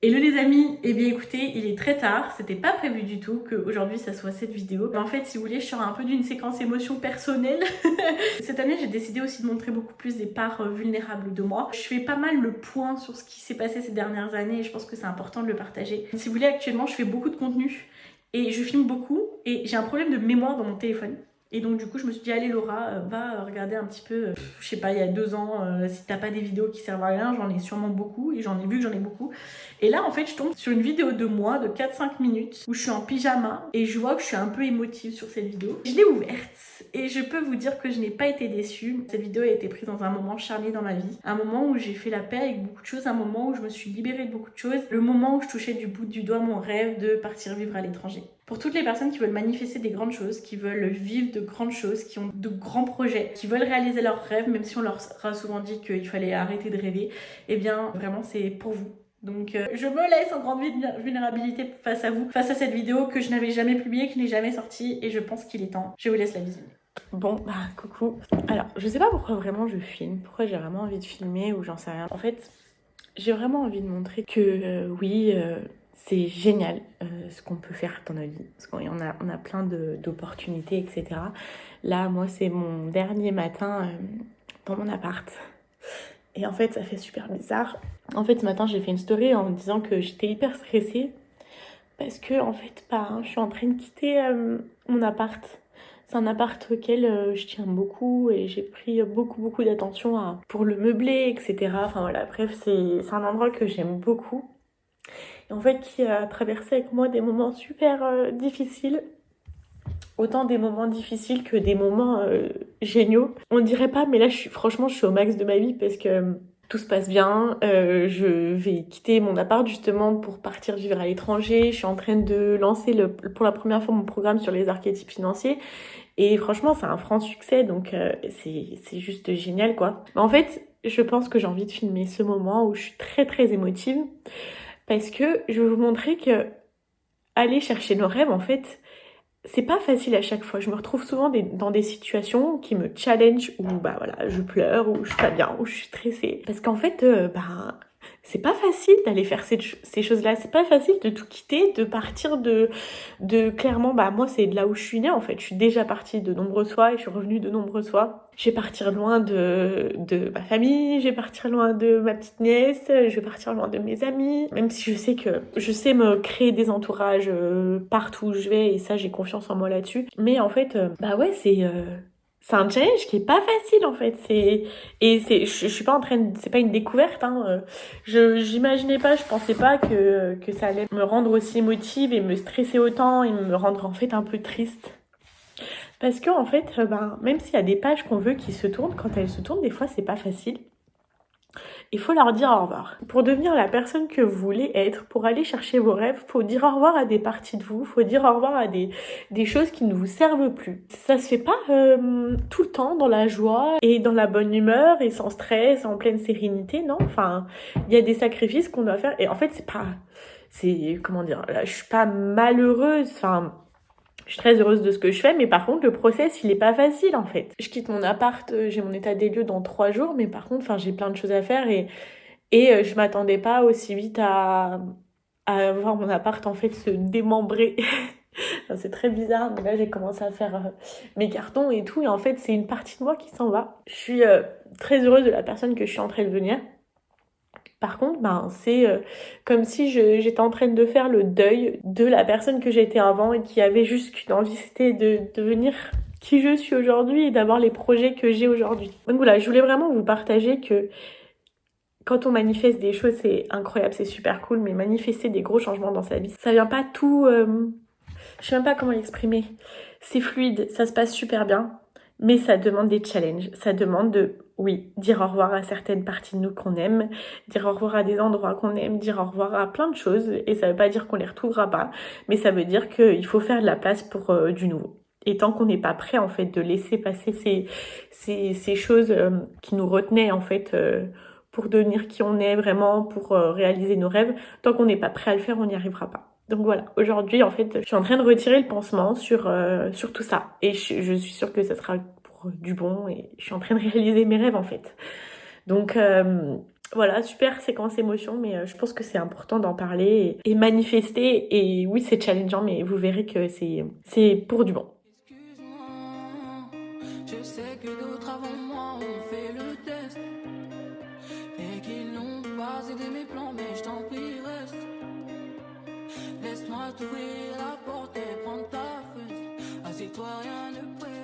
Hello les amis, eh bien écoutez, il est très tard, c'était pas prévu du tout qu'aujourd'hui ça soit cette vidéo. Mais en fait, si vous voulez, je sors un peu d'une séquence émotion personnelle. Cette année, j'ai décidé aussi de montrer beaucoup plus des parts vulnérables de moi. Je fais pas mal le point sur ce qui s'est passé ces dernières années et je pense que c'est important de le partager. Si vous voulez, actuellement, je fais beaucoup de contenu et je filme beaucoup et j'ai un problème de mémoire dans mon téléphone. Et donc du coup je me suis dit allez Laura, va regarder un petit peu, je sais pas, il y a 2 ans, si t'as pas des vidéos qui servent à rien, j'en ai sûrement beaucoup et j'en ai vu que j'en ai beaucoup. Et là en fait je tombe sur une vidéo de moi de 4-5 minutes où je suis en pyjama et je vois que je suis un peu émotive sur cette vidéo. Je l'ai ouverte et je peux vous dire que je n'ai pas été déçue. Cette vidéo a été prise dans un moment charnier dans ma vie, un moment où j'ai fait la paix avec beaucoup de choses, un moment où je me suis libérée de beaucoup de choses, le moment où je touchais du bout du doigt mon rêve de partir vivre à l'étranger. Pour toutes les personnes qui veulent manifester des grandes choses, qui veulent vivre de grandes choses, qui ont de grands projets, qui veulent réaliser leurs rêves, même si on leur a souvent dit qu'il fallait arrêter de rêver, eh bien vraiment c'est pour vous. Donc je me laisse en grande vulnérabilité face à vous, face à cette vidéo que je n'avais jamais publiée, qui n'est jamais sortie, et je pense qu'il est temps. Je vous laisse la visionner. Bon, bah coucou. Alors, je sais pas pourquoi vraiment je filme, pourquoi j'ai vraiment envie de filmer ou j'en sais rien. En fait, j'ai vraiment envie de montrer que oui, c'est génial ce qu'on peut faire dans notre vie. Parce qu'on a plein d'opportunités, etc. Là, moi, c'est mon dernier matin dans mon appart. Et en fait, ça fait super bizarre. En fait, ce matin, j'ai fait une story en disant que j'étais hyper stressée. Parce que, en fait, bah, je suis en train de quitter mon appart. C'est un appart auquel je tiens beaucoup et j'ai pris beaucoup d'attention pour le meubler, etc. Enfin voilà, bref, c'est un endroit que j'aime beaucoup. Et en fait, qui a traversé avec moi des moments super difficiles. Autant des moments difficiles que des moments géniaux. On dirait pas, mais là, franchement, je suis au max de ma vie parce que tout se passe bien. Je vais quitter mon appart justement pour partir vivre à l'étranger. Je suis en train de lancer pour la première fois mon programme sur les archétypes financiers. Et franchement, c'est un franc succès, donc c'est juste génial, quoi. Mais en fait, je pense que j'ai envie de filmer ce moment où je suis très émotive parce que je veux vous montrer que aller chercher nos rêves, en fait, c'est pas facile à chaque fois. Je me retrouve souvent dans des situations qui me challenge où bah voilà, je pleure, où je suis pas bien, où je suis stressée. Parce qu'en fait, c'est pas facile d'aller faire ces choses-là. C'est pas facile de tout quitter, de partir de clairement, bah moi c'est de là où je suis née en fait. Je suis déjà partie de nombreuses fois et je suis revenue de nombreuses fois. Je vais partir loin de ma famille, je vais partir loin de ma petite nièce, je vais partir loin de mes amis. Même si je sais que je sais me créer des entourages partout où je vais et ça j'ai confiance en moi là-dessus. Mais en fait, bah ouais c'est un challenge qui est pas facile en fait. Je suis pas en train de, c'est pas une découverte. Hein. J'imaginais pas, je pensais pas que ça allait me rendre aussi émotive et me stresser autant et me rendre en fait un peu triste. Parce que en fait, même s'il y a des pages qu'on veut qui se tournent, quand elles se tournent, des fois c'est pas facile. Il faut leur dire au revoir. Pour devenir la personne que vous voulez être, pour aller chercher vos rêves, faut dire au revoir à des parties de vous, faut dire au revoir à des choses qui ne vous servent plus. Ça se fait pas tout le temps dans la joie et dans la bonne humeur et sans stress, en pleine sérénité, non. Enfin, il y a des sacrifices qu'on doit faire et en fait comment dire, là, je suis pas malheureuse, enfin... Je suis très heureuse de ce que je fais, mais par contre, le process, il est pas facile, en fait. Je quitte mon appart, j'ai mon état des lieux dans 3 jours, mais par contre, j'ai plein de choses à faire et je m'attendais pas aussi vite à voir mon appart, en fait, se démembrer. Enfin, c'est très bizarre, mais là, j'ai commencé à faire mes cartons et tout, et en fait, c'est une partie de moi qui s'en va. Je suis très heureuse de la personne que je suis en train de devenir. Par contre, c'est comme si j'étais en train de faire le deuil de la personne que j'étais avant et qui avait juste qu'une envie, c'était de devenir qui je suis aujourd'hui et d'avoir les projets que j'ai aujourd'hui. Donc voilà, je voulais vraiment vous partager que quand on manifeste des choses, c'est incroyable, c'est super cool, mais manifester des gros changements dans sa vie, ça vient pas tout... je sais même pas comment l'exprimer. C'est fluide, ça se passe super bien. Mais ça demande des challenges, ça demande de, oui, dire au revoir à certaines parties de nous qu'on aime, dire au revoir à des endroits qu'on aime, dire au revoir à plein de choses, et ça veut pas dire qu'on les retrouvera pas, mais ça veut dire qu'il faut faire de la place pour du nouveau. Et tant qu'on n'est pas prêt, en fait, de laisser passer ces choses qui nous retenaient, en fait, pour devenir qui on est vraiment, pour réaliser nos rêves, tant qu'on n'est pas prêt à le faire, on n'y arrivera pas. Donc voilà, aujourd'hui en fait, je suis en train de retirer le pansement sur tout ça. Et je suis sûre que ça sera pour du bon et je suis en train de réaliser mes rêves en fait. Donc Voilà, super séquence émotion, mais je pense que c'est important d'en parler et manifester. Et oui, c'est challengeant, mais vous verrez que c'est pour du bon. Excuse-moi, je sais que d'autres avant moi ont fait le test et qu'ils n'ont pas aidé mes plans, mais je t'en prie, reste. Laisse-moi t'ouvrir la porte et prendre ta fesse. Assieds-toi, rien ne presse.